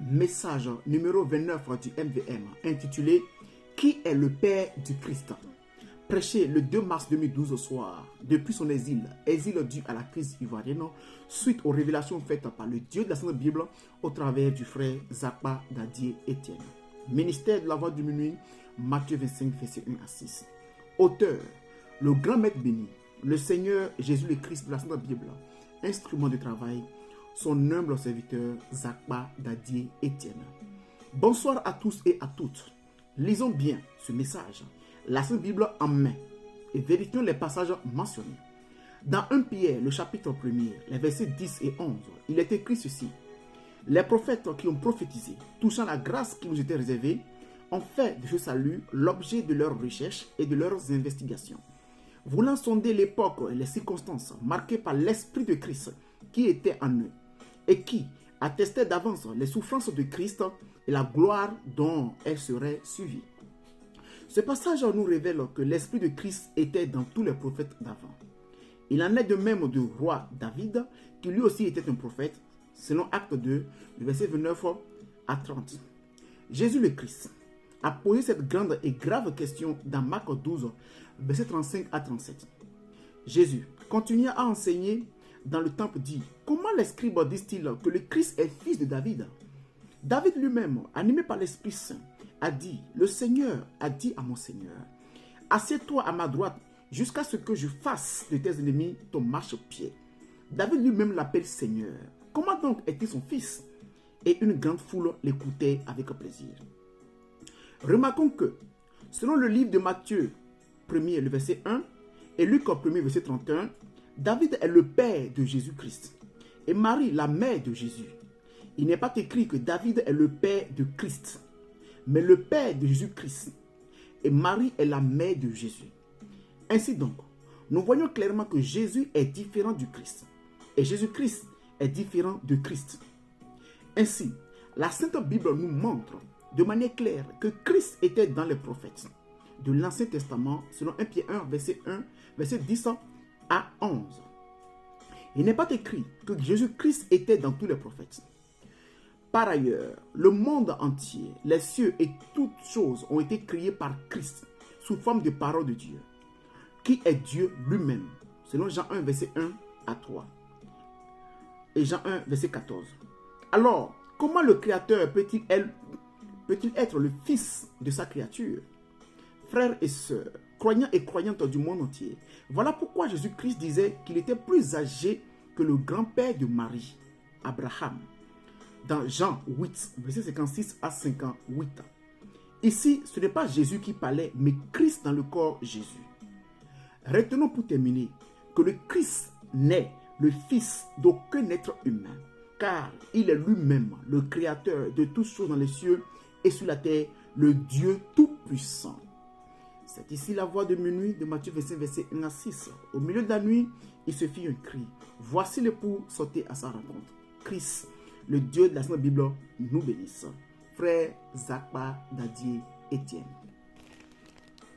Message numéro 29 du MVM intitulé « Qui est le Père du Christ ?» Prêché le 2 mars 2012 au soir, depuis son exil dû à la crise ivoirienne, suite aux révélations faites par le Dieu de la Sainte Bible au travers du frère Zakpa Dadié Etienne. Ministère de la Voix du Minuit, Matthieu 25, verset 1 à 6. Auteur, le grand maître béni, le Seigneur Jésus le Christ de la Sainte Bible, instrument de travail, son humble serviteur Zakpa Dadié Etienne. Bonsoir à tous et à toutes. Lisons bien ce message, la Sainte Bible en main, et vérifions les passages mentionnés. Dans 1 Pierre, le chapitre 1er, les versets 10 et 11, il est écrit ceci. Les prophètes qui ont prophétisé, touchant la grâce qui nous était réservée, ont fait de ce salut l'objet de leurs recherches et de leurs investigations. Voulant sonder l'époque et les circonstances marquées par l'Esprit de Christ qui était en eux, et qui attestait d'avance les souffrances de Christ et la gloire dont elles seraient suivies. Ce passage nous révèle que l'Esprit de Christ était dans tous les prophètes d'avant. Il en est de même du roi David, qui lui aussi était un prophète, selon Acte 2, le verset 29 à 30. Jésus le Christ a posé cette grande et grave question dans Marc 12, verset 35 à 37. Jésus continua à enseigner dans le temple dit, comment les scribes disent-ils que le Christ est fils de David? David lui-même, animé par l'Esprit Saint, a dit, le Seigneur a dit à mon Seigneur, assieds-toi à ma droite jusqu'à ce que je fasse de tes ennemis ton marchepied. David lui-même l'appelle Seigneur. Comment donc est-il son fils? Et une grande foule l'écoutait avec plaisir. Remarquons que, selon le livre de Matthieu 1er, le verset 1, et Luc 1er, verset 31, David est le père de Jésus-Christ et Marie la mère de Jésus. Il n'est pas écrit que David est le père de Christ, mais le père de Jésus-Christ et Marie est la mère de Jésus. Ainsi donc, nous voyons clairement que Jésus est différent du Christ et Jésus-Christ est différent de Christ. Ainsi, la Sainte Bible nous montre de manière claire que Christ était dans les prophètes de l'Ancien Testament selon 1 Pierre 1, verset 10 à 11. Il n'est pas écrit que Jésus-Christ était dans tous les prophètes. Par ailleurs, le monde entier, les cieux et toutes choses ont été créés par Christ sous forme de parole de Dieu, qui est Dieu lui-même, selon Jean 1, verset 1 à 3 et Jean 1, verset 14. Alors, comment le Créateur peut-il être le fils de sa créature? Frères et sœurs, croyants et croyantes du monde entier, voilà pourquoi Jésus-Christ disait qu'il était plus âgé que le grand-père de Marie, Abraham, dans Jean 8, verset 56 à 58. Ici, ce n'est pas Jésus qui parlait, mais Christ dans le corps Jésus. Retenons pour terminer que le Christ n'est le fils d'aucun être humain, car il est lui-même le créateur de toutes choses dans les cieux et sur la terre, le Dieu tout-puissant. C'est ici la voix de minuit de Matthieu 25, verset 1 à 6. Au milieu de la nuit, il se fit un cri. Voici l'époux sauter à sa rencontre. Christ, le Dieu de la Sainte Bible, nous bénisse. Frère Zakpa Dadié Etienne.